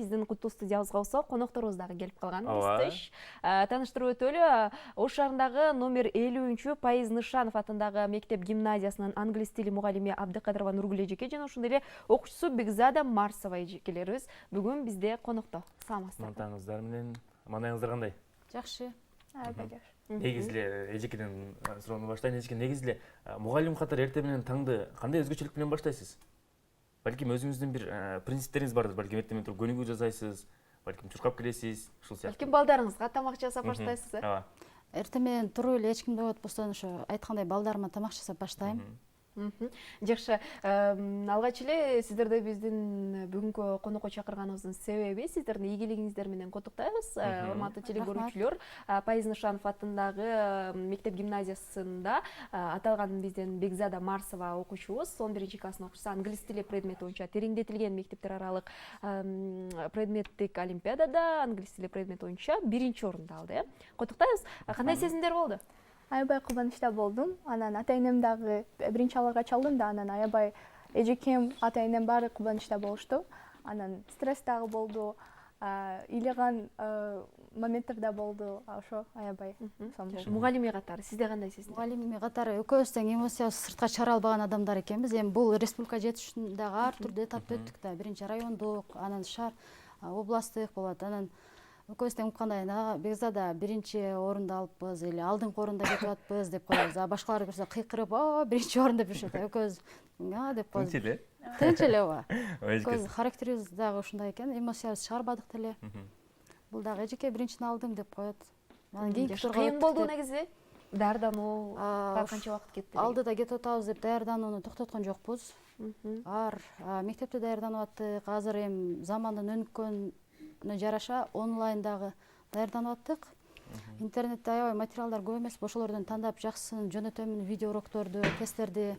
биздин куттуу студиябызга болсо конокторубуз дагы келип калган. Биз тааныштырып өтөлү. Ош шаарындагы номер 50 Пайыз Нышанов атындагы мектеп гимназиясынын англис тили мугалими Абдыкадырова Нургүл эжеке жана ошондой эле окуучусу Бекзада Марсова эжекелерибиз бүгүн бизде конокто. Саламатсыздар. Мантаңыздар менен маанайыңыздар кандай? Жакшы. Негизи эле эжекеден суроону баштайын. Эжеке, негизи эле мугалим катары эртең менен таңды кандай өзгөчөлүк менен баштайсыз? Балким өзүңүздүн бир принциптериңиз бардыр, балким эртең менен туруп көнүгүү жасайсыз, балким чуркап келесиз, ушул сыяктуу. Балким балдарыңызга тамак жасап баштайсыз, э? Ооба. Эртең менен туруп эле эч кимде болбостон ошо айткандай балдарыма тамак жасап баштайм. Жакшы. Алгач эле сиздерди биздин бүгүнкү конокко чакырганыбыздын себеби сиздердин ийгилигиңиздер менен куттуктайбыз. Урматтуу телекөрүүчүлөр, Пайыз Нышанов атындагы мектеп гимназиясында аталган биздин Бекзада Марсова окуучубуз 11 класстын окуучусу англис тили предмети боюнча тереңдетилген мектептер аралык предметтик олимпиадада англис тили предмети боюнча 1-орунду алды, э? Куттуктайбыз. Кандай сезимдер болду? Аябай кубанычта болдум. Анан ата-энем дагы биринчи аларга чалдым да, анан аябай эжекем, ата-энем баары кубанычта болушту. Анан стресс дагы болду, ыйлыган моменттер да болду. Ошо аябай сом болду. Мугалими катары сизде кандай сезим? Мугалими катары экөөбүз тең эмоциябызды сыртка чыгара албаган адамдар экенбиз. Эми бул республика жетишүүнүн дагы ар түрдүү этапты өттүк да. Биринчи райондук, анан шаар, областтык болот. Анан экөөбүз тең уккандай, Бекзада 1-орунду алыппыз или алдыңкы орунда кетип атпыз деп коебуз. А башкалар көрсө кыйкырып, "О, 1-орун" деп жүрүшөт. Экөөбүз деп коебуз. Тынч эле? Тынч эле, ооба. Экөөбүз характерибиз дагы ушундай экен, эмоциябызды чыгарбадык деле. Бул дагы эжеке 1-чини алдым деп коет. Анан кийинки турга кыйын болду негизи. Даярдануу канча убакыт кетти? Алдыда кетип атабыз деп даярданууну токтоткон жокпуз. Мектепте даярданып аттык. Азыр эми замандын өнүккөнүнө жараша онлайндагы даярданып аттык. Интернетте аябай материалдар көп эмес, ошолордон тандап жакшысын жөнөтөмүн, видео урокторду, тесттерди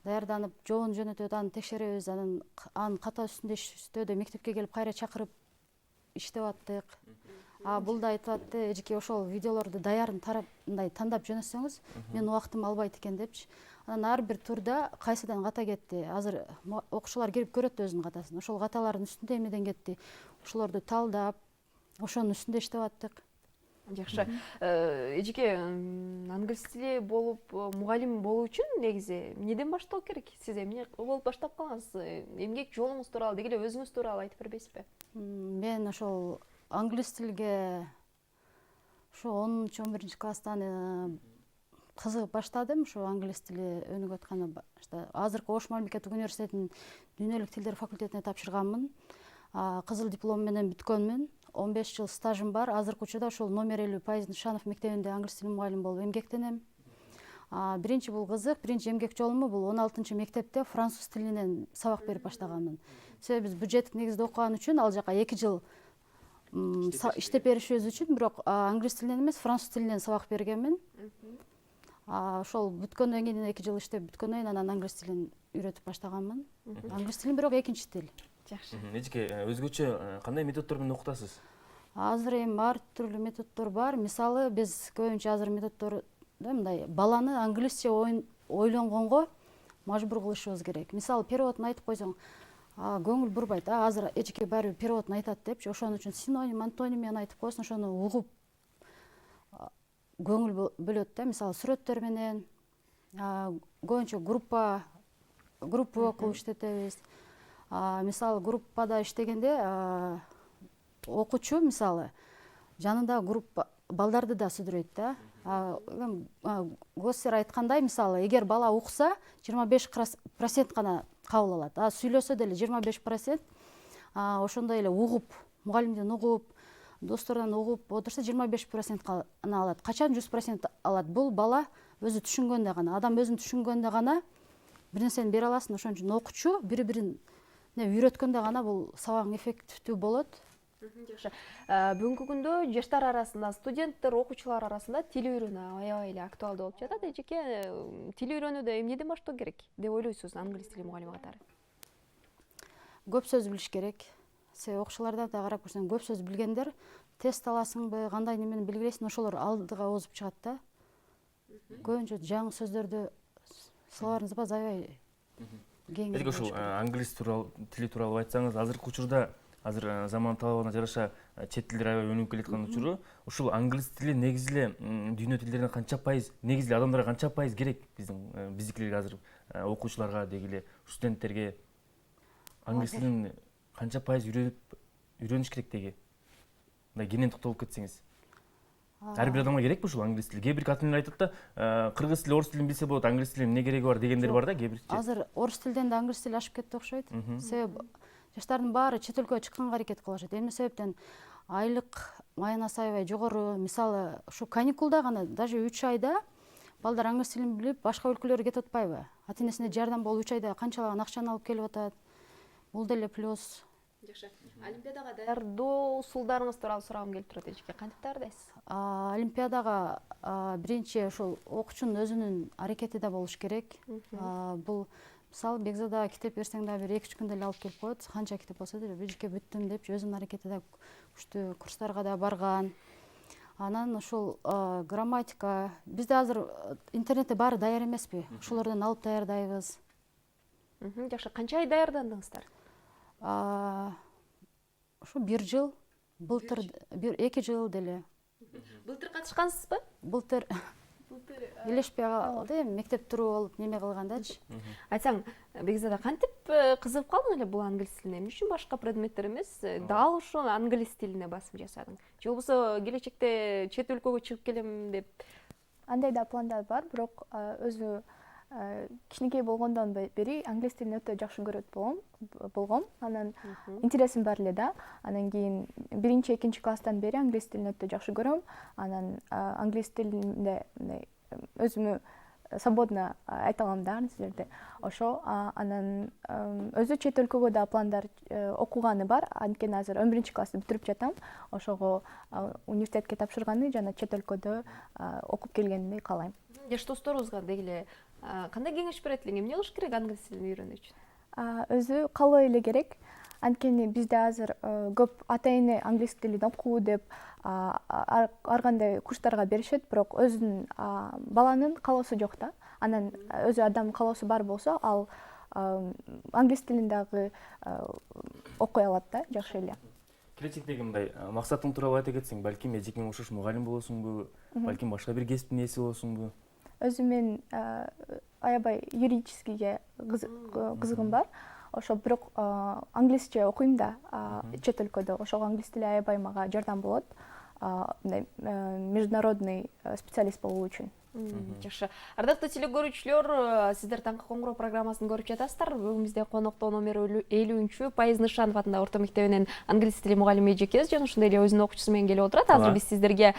даярданып, жоон жөнөтөт, аны текшеребиз, анан ката үстүндө мектепке келип кайра чакырып иштеп аттык. Бул да айтып атты, эжеке ошол видеолорду даярын тарабындай тандап жөнөтсөңүз, менин убактым албайт экен депчи. Анан ар бир турда кайсыдан ката кетти. Азыр окуучулар кирип көрөт өзүнүн катасын. Ошол каталардын үстүндө эмнеден кетти. Ошолорду талдап, ошонун үстүндө иштеп аттык. Жакшы. Эжеке, англис тили болуп, мугалим болуу үчүн негизи эмнеден баштоо керек? Сиз эмне болуп баштап калгансыз? Эмгек жолуңуз тууралуу, деги эле өзүңүз тууралуу айтып бербейсизби? Мен ошол англис тилге ошо 10-11 класстан кызыгып баштадым. Ошо англис тили өнүгүп атканда азыркы Ош мамлекеттик университетинин дүйнөлүк тилдер факультетине тапшырганмын. Кызыл диплом менен бүткөнмүн. 15 жыл стажым бар. Азыркы учурда ошол номер 50 Пайыз Нышанов мектебинде англис тили мугалими болуп эмгектенем. Биринчи бул кызык, биринчи эмгек жолуму бул 16 мектепте француз тилинен сабак берип баштаганмын. Себеби биз бюджеттик негизде окуган үчүн ал жака 2 жыл иштеп беришибиз үчүн, бирок англис тилинен эмес, француз тилинен сабак бергенмин. Ошол бүткөндөн кийин 2 жыл иштеп бүткөндөн кийин анан англис тилин үйрөтүп баштаганмын. Англис тилин бирок экинчи тил. Жакшы. Эжеке, өзгөчө кандай методдор менен окутасыз? Азыр эми ар түрлүү методдор бар. Мисалы, биз көбүнчө азыр методдорду мындай баланы англисче ойлонгонго мажбур кылышыбыз керек. Мисалы, переводун айтып койсоң, көңүл бурбайт. Азыр эжеке баары переводун айтат депчи, ошон үчүн синоним, антоним менен айтып койсоң, ошону угуп көңүл бөлөт да. Мисалы, сүрөттөр менен көбүнчө группа окуп иштетебиз. Мисалы, группада иштегенде окуучу мисалы жанында группа балдарды да сүдүрөйт да. Госсер айткандай, мисалы, эгер бала укса 25% гана кабыл алат. Сүйлөсө деле 25%, ошондой эле угуп, мугалимден угуп, достордон угуп отурса 25% гана алат. Качан 100% алат? Бул бала өзү түшүнгөндө гана. Адам өзүн түшүнгөндө гана бир нерсени бере аласың. Ошон үчүн окуучу бири-бирин үйрөткөндө гана бул сабаң эффективдүү болот. Жакшы. Бүгүнкү күндө жаштар арасында, студенттер, окуучулар арасында тил үйрөнүү аябай эле актуалдуу болуп жатат. Эжеке, тил үйрөнүүдө эмнеден баштоо керек деп ойлойсуз англис тили мугалими катары? Көп сөз билиш керек. Себеби окуучулардан да карап көрсөң, көп сөз билгендер тест аласыңбы, кандай немени белгилейсиң, ошолор алдыга озуп чыгат да. Көбүнчө жаңы сөздөрдү словарыңыз бар, аябай кең. Эжеке, ушул англис тили тууралуу айтсаңыз, азыркы учурда азыр заман талабына жараша чет тилдер аябай өнүгүп келаткан учуру ушул англис тили негизи эле дүйнө тилдеринин канча пайыз, негизи эле адамдарга канча пайыз керек биздикилерге азыр окуучуларга деги эле студенттерге англис тилин канча пайыз үйрөнүш керек деги мындай кенен токтолуп кетсеңиз. Ар бир адамга керекпи ушул англис тили? Кээ бир ата эне айтат да, кыргыз тили, орус тилин билсе болот, англис тилинин эмне кереги бар дегендер бар да, кээ бирчи. Азыр орус тилден да англис тили ашып кетти окшойт. Себеби жаштардын баары чет өлкөгө чыкканга аракет кылышат. Эмне себептен айлык маянасы аябай жогору. Мисалы, ушу каникулда гана даже 3 айда балдар англис тилин билип, башка өлкөлөргө кетип атпайбы? Ата энесине жардам болуп 3 айда канчалаган акчаны алып келип атат. Бул деле плюс. Жакшы. Олимпиадага даярдоо усулдарыңыз тууралуу сурагым келип турат эжеке. Кантип даярдайсыз? Олимпиадага биринчи ушул окуучунун өзүнүн аракети да болуш керек. Бул мисалы Бекзада китеп берсең да бир 2-3 күндө эле алып келип коет. Канча китеп болсо да биржеке бүттүм деп өзүнүн аракети да күчтүү, курстарга да барган. Анан ушул грамматика, бизде азыр интернетте баары даяр эмеспи? Ошолордон алып даярдайбыз. Жакшы, канча ай даярдандыңыздар? Ушу 1 жыл, былтыр 2 жыл деле. Былтыр катышкансызбы? Былтыр элешпей калды, мектеп туру болуп неме кылгандачы. Айтсаң, Бекзада кантип кызыгып калдың эле бул англис тилине? Эмне үчүн башка предметтер эмес, дал ушул англис тилине басым жасадың? Же болбосо келечекте чет өлкөгө чыгып келем деп? Андай да пландар бар, бирок өзү кичинекей болгондон бери англис тилин өтө жакшы көрөт болгом. Анан интересим бар эле да. Анан кийин 1-2 класстан бери англис тилин өтө жакшы көрөм. Анан англис тилинде өзүмө свободно айта алам да нерселерди. Ошо анан өзү чет өлкөгө да пландар окуганы бар. Анткени азыр 11 классты бүтүрүп жатам. Ошого университетке тапшырганы жана чет өлкөдө окуп келгенди каалайм. Жаш досторубузга деги эле кандай кеңеш берет элең? Эмне кылыш керек англис тилин үйрөнүү үчүн? Өзү каалоо эле керек. Анткени бизде азыр көп ата эне англис тилин окуу деп ар кандай курстарга беришет, бирок өзүнүн баланын каалоосу жок да. Анан өзү адамдын каалоосу бар болсо, ал англис тилин дагы окуй алат да, жакшы эле. Келечектеги мындай максатың тууралуу айта кетсең, балким эжекең окшош мугалим болосуңбу, балким башка бир кесиптин ээси болосуңбу? Өзү мен аябай юридическийге кызыгым бар. Ошо бирок англисче окуйм да чет өлкөдө. Ошого англис тили аябай мага жардам болот. Международный специалист болуу үчүн. Жакшы. Ардактуу телекөрүүчүлөр, сиздер Таңкы коңгуроо программасын көрүп жатасыздар. Бүгүн бизде конокто номер 50-чү Пайыз Нышанов атындагы орто мектебинин англис тили мугалими эжекебиз жана ошондой эле өзүнүн окуучусу менен келип отурат. Азыр биз сиздерге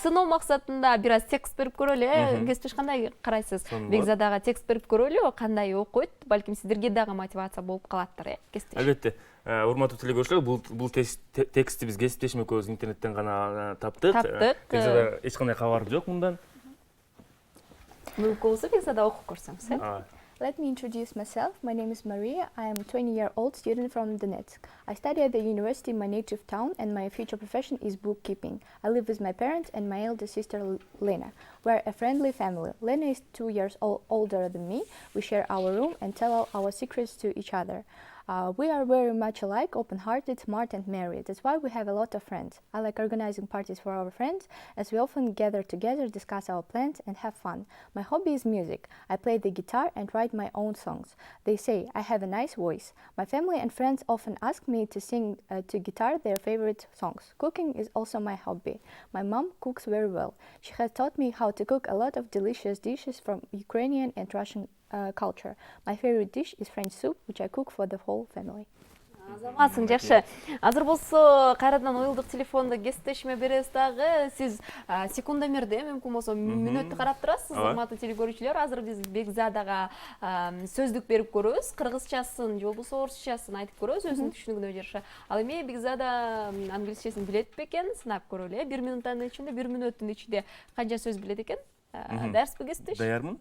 сыноо максатында бир аз текст берип көрөлү. Кесиптеш кандай карайсыз? Бекзадага текст берип көрөлү, кандай окуйт? Балким сиздерге дагы мотивация болуп калаттыр, кесиптеш. Албетте. Урматтуу телекөрүүчүлөр, бул текстти биз кесиптешим экөөбүз интернеттен гана таптык. Бекзада эч кандай кабар жок мындан. Let me introduce myself. My name is Maria. I am a 20-year-old student from Donetsk. I study at the university in my native town, and my future profession is bookkeeping. I live with my parents and my elder sister Lena. We're a friendly family. Lena is 2 years older than me. We share our room and tell our secrets to each other. We are very much alike, open-hearted, smart and merry. That's why we have a lot of friends. I like organizing parties for our friends, as we often gather together, discuss our plans and have fun. My hobby is music. I play the guitar and write my own songs. They say I have a nice voice. My family and friends often ask me to sing to guitar their favorite songs. Cooking is also my hobby. My mom cooks very well. She has taught me how to cook a lot of delicious dishes from Ukrainian and Russian culture. My favorite dish is French soup, which I cook for the whole family. Азаматсың, жакшы. Азыр болсо кайрадан уюлдук телефонду кесиптешиме беребиз дагы. Сиз секундомерде, мүмкүн болсо мүнөттү карап турасыз, урматтуу телекөрүүчүлөр. Азыр биз Бекзадага сөздүк берип көрөбүз. Кыргызчасын же болбосо орусчасын айтып көрөбүз, өзүнүн түшүнүгүнө жараша. Ал эми Бекзада англисчесин билет бекен? Сынап көрөлү. 1 минуттун ичинде, 1 мүнөттүн ичинде канча сөз билет экен? Даярсызбы, кесиптеш? Даярмын.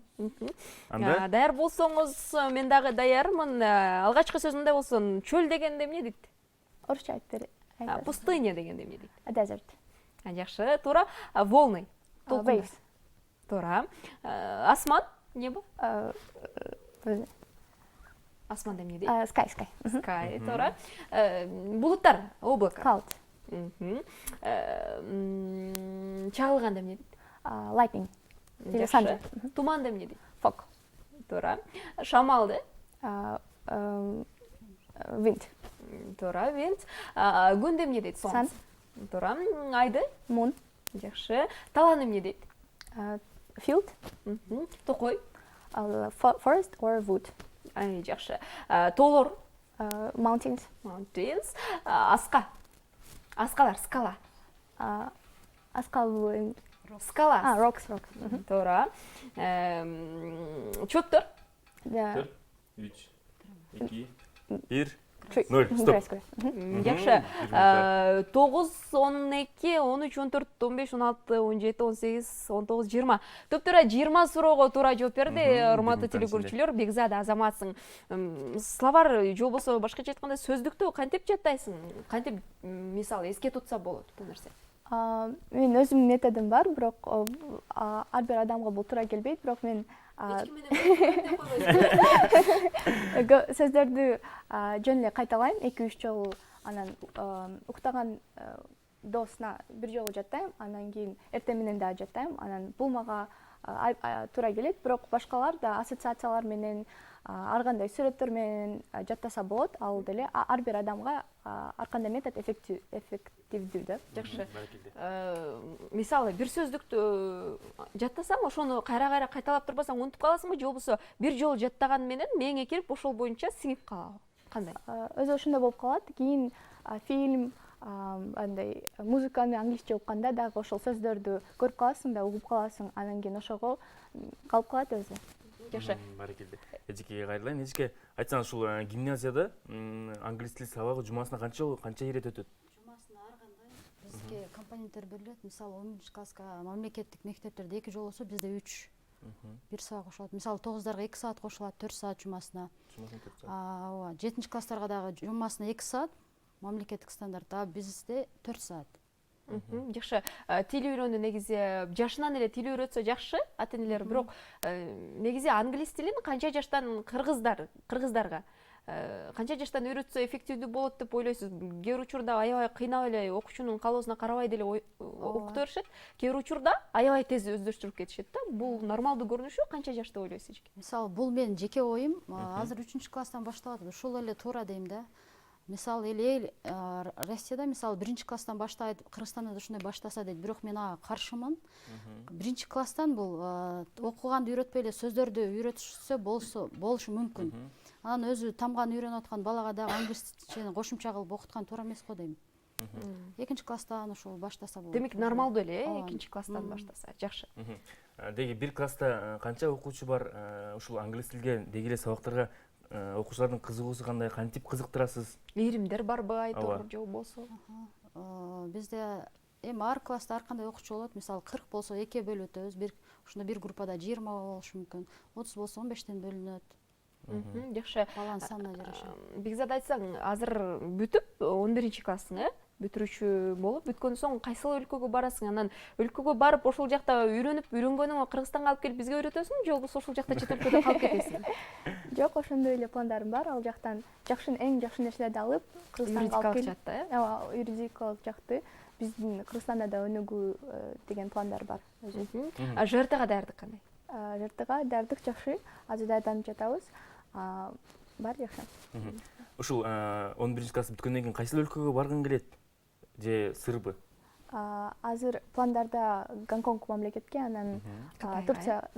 Анда даяр болсоңуз, мен дагы даярмын. Алгачкы сөз мындай болсун, чөл дегенде эмне дейт? Орусча айтып бер. Пустыня дегенде эмне дейт? Desert. Жакшы, туура. Волны. Waves. Туура. Асман, небо? Асман деп эмне дейт? Sky. Sky, туура. Булуттар, облако. Cloud. Чагылган деп эмне дейт? Lightning. Или Жакшы. thunder. Туман деп эмне дейт? Fog. Туура. Шамалды? Wind. Туура, wind. Күн деп эмне дейт? Солнце. Туура. Айды? Moon. Жакшы. Талан эмне дейт? Field. Токой? Forest or wood. Жакшы. Тоолор? Mountains. Mountains. Аска? Аскалар, скала. Аскал. Скала. Rocks. Туура. Чөптөр? 4, 3, 2, 1, Tree. 0. Стоп. Жакшы. 9, 12, 13, 14, 15, 16, 17, 18, 19, 20. Топтора 20 суроого туура жооп берди. Урматтуу телекөрүүчүлөр, Бекзада Азаматсың. Словар же болбосо башкача айтканда сөздүктү кантип жаттайсың? Кантип мисалы эске тутса болот бул нерсе? Мен өзүмдүн методум бар, бирок ар бир адамга бул туура келбейт, бирок мен сөздөрдү жөн эле кайталайм 2-3 жолу, анан уктаган доосуна бир жолу жаттайм, анан кийин эртең менен дагы жаттайм, анан бул мага туура келет, бирок башкалар да ассоциациялар менен ар кандай сүрөттөр менен жаттаса болот, ал деле ар бир адамга ар кандай метод эффективдүү да. Жакшы. Мисалы бир сөздүктү жаттасаң, ошону кайра кайталап турбасаң унутуп каласыңбы, же болбосо бир жолу жаттаган менен мээңе кирип ошол боюнча сиңип калабы? Кандай? Өзү ошондой болуп калат. Кийин фильм, андай музыканы англисче укканда дагы ошол сөздөрдү көрүп каласың да, угуп каласың, анан кийин ошого калып калат өзү. Жакшы. Баракелде. Эжекеге кайрылайын. Эжеке, айтсаңыз ушул гимназияда англис тили сабагы жумасына канча ирет өтөт? Жумасына ар кандай бизге компоненттер берилет. Мисалы 10 класска мамлекеттик мектептерде 2 жол болсо, бизде 3. 1 саат кошулат. Мисалы 9дарга 2 саат кошулат, 4 саат жумасына. 7 класстарга дагы жумасына 2 саат мамлекеттик стандарт, бизде 4 саат. Жакшы. Тил үйрөнүү негизи жашынан эле тил үйрөтсө жакшы, ата-энелер, бирок негизи англис тилин канча жаштан кыргыздарга канча жаштан үйрөтсө эффективдүү болот деп ойлойсуз? Кээ бир учурда аябай кыйнап эле окуучунун каалоосуна карабай деле окута беришет, кээ бир учурда аябай тез өздөштүрүп кетишет да. Бул нормалдуу көрүнүшү, канча жаш деп ойлойсуз? Мисалы, бул менин жеке оюм. Азыр 3-класстан башталат. Ушул эле туура дейм да. Мисалы, эл Россияда мисалы 1-класстан баштайт, Кыргызстанда да ушундай баштаса дейт, бирок мен ага каршымын. 1-класстан бул окуганды үйрөтпөй эле сөздөрдү үйрөтүшсө болушу мүмкүн. Анан өзү тамганы үйрөнүп аткан балага дагы англисчени кошумча кылып окуткан туура эмес го дейм. 2-класстан ошол баштаса болот. Демек нормалдуу эле 2-класстан баштаса. Жакшы. Деги 1 класста канча окуучу бар? Ушул англис тилге деги эле сабактарга окуучулардын кызыгуусу кандай, кантип кызыктырасыз? Ийримдер барбы айтор же болбосо? Бизде эми ар класста ар кандай окуучу болот. Мисалы 40 болсо 2 бөлүнөт, ошондо бир группада 20 болушу мүмкүн. 30 болсо 15тен бөлүнөт. Жакшы. Баланын санына жараша. Бекзат айтсаң, азыр бүтүп 11-классың, бүтүрүүчү болуп, бүткөндөн соң кайсыл өлкөгө барасың? Анан өлкөгө барып ошол жакта үйрөнгөнүңө Кыргызстанга алып келип бизге үйрөтөсүң, же болбосо ошол жакта чет өлкөдө калып кетесиң? Жок, ошондой эле пландарым бар. Ал жактан эң жакшы нерселерди алып, Кыргызстанга алып келип, жакта, ооба, юридикалык жакты биздин Кыргызстанда да өнүгүү деген пландар бар өзү. ЖРТга даярдык кандай? ЖРТга даярдык жакшы, азыр даярданып жатабыз. Бар жакшы. Ушул 11-класс бүткөндөн кийин кайсыл өлкөгө баргың келет? Же сырбы? Азыр пландарда Гонконг мамлекетке, анан Турция,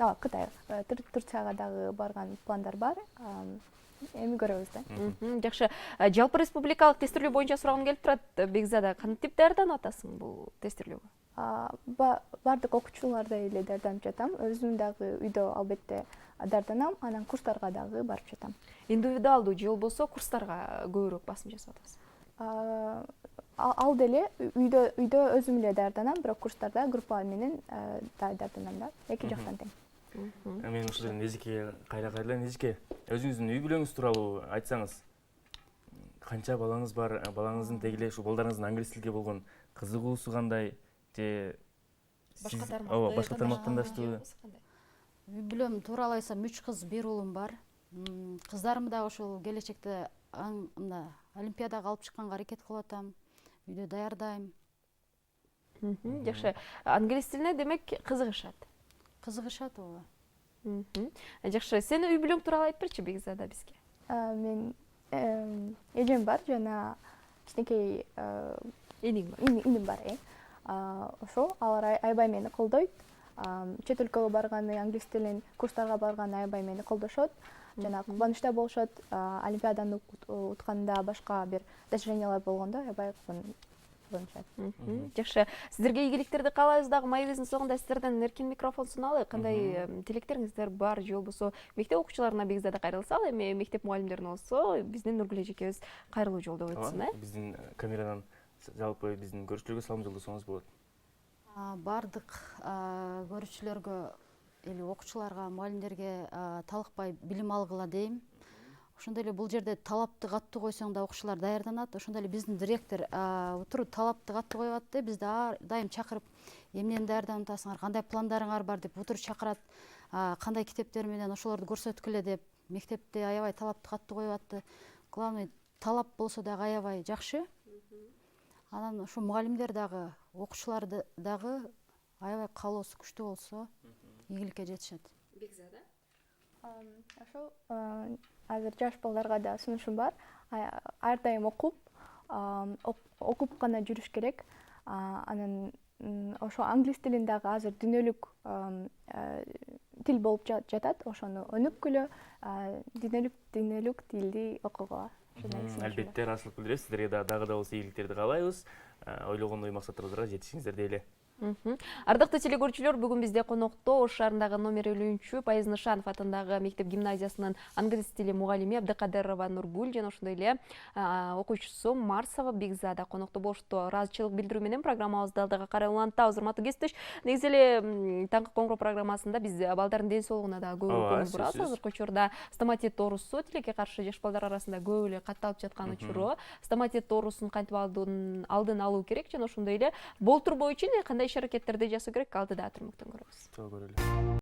Турцияга дагы барган пландар бар. Эми көрөбүз да. Жакшы. Жалпы республикалык тестирлөө боюнча сурагым келип турат. Бекзада, кантип даярданып атасың бул тестирлөөгө? Бардык окуучулардай эле даярданып жатам. Өзүм дагы үйдө албетте даярданам, анан курстарга дагы барып жатам. Индивидуалдуу же болбосо курстарга көбүрөөк басым жасап атасыз? Ал деле үйдө өзүм эле даярданам, бирок курстарда группа менен даярданам да. Эки жактан тең. Мен ушул жерден Эжекеге кайрылайын. Эжеке, өзүңүздүн үй бүлөңүз тууралуу айтсаңыз. Канча балаңыз бар? Балаңыздын деги эле ушул балдарыңыздын англис тилге болгон кызыгуусу кандай? Же Башка тармактандаштыбы? Үй бүлөм тууралуу айтсам 3 кыз, 1 уулум бар. Кыздарымды дагы ушул келечекте мына олимпиадага алып чыкканга аракет кылып атам. Үйдө даярдайм. Жакшы. Англис тилине демек кызыгышат. Кызыгышат ооба. Жакшы. Сени үй бүлөң тууралуу айтып берчи Бекзада бизге. Мен эжем бар жана кичинекей Эниң бар. иним бар. Ошо алар аябай мени колдойт. Чет өлкөгө барганы, англис тилин курстарга барганы аябай мени колдошот. Жана кубанычта болушот. Олимпиаданы утканда башка бир достижениялар болгондо аябай кубанышат. Жакшы. Сиздерге ийгиликтерди каалайбыз дагы майыбыздын соңунда сиздерден эркин микрофон суналык. Кандай тилектериңиздер бар же болбосо мектеп окуучуларына Бекзада кайрылсак, эми мектеп мугалимдерине болсо биздин Нургүл эжекебиз кайрылуу жолдоп өтсүн, Биздин камерадан жалпы биздин көрүүчүлөргө салам жолдосоңуз болот. Бардык көрүүчүлөргө или окуучуларга, мугалимдерге талыкпай билим алгыла дейм. Ошондой эле бул жерде талапты катуу койсоң да окуучулар даярданат. Ошондой эле биздин директор отуруп талапты катуу коюп атты. Бизди ар дайым чакырып, эмнени даярданып атасыңар, кандай пландарыңар бар деп отуруп чакырат. Кандай китептер менен ошолорду көрсөткүлө деп мектепте аябай талапты катуу коюп атты. Главный талап болсо дагы аябай жакшы. Анан ошо мугалимдер дагы, окуучулар дагы аябай каалоосу күчтүү болсо ийгиликке жетишет. Бекзада? Ошо азыр жаш балдарга да сунушум бар. Ар дайым окуп гана жүрүш керек. Анан ошо англис тилин дагы азыр дүйнөлүк тил болуп жатат. Ошону өнүккүлө дүйнөлүк тилди окугула. Албетте, ырахчылык билдиребиз. Сиздерге дагы да болсо ийгиликтерди каалайбыз. Ойлогон ой максаттарыбызга жетишиңиздер дейли. Ардактуу телекөрүүчүлөр, бүгүн бизде конокто Ош шаарындагы номер 50 Пайыз Нышанов атындагы мектеп гимназиясынын англис тили мугалими Абдыкадырова Нургүл жана ошондой эле окуучусу Марсова Бекзада конокто болушту. Ыраазычылык билдирүү менен программабызды алдыга карай улантабыз. Урматтуу кесиптеш, негизи эле таңкы коңгуроо программасында биз балдардын ден соолугуна да көп көңүл бурабыз. Азыркы учурда стоматит оорусу тилекке каршы жаш балдар арасында көп эле катталып жаткан учуру. Стоматит оорусун кантип алдын алуу керек жана ошондой эле болтурбоо үчүн кандай иш-аракеттерди жасоо керек алдыда турмуктан көрөбүз.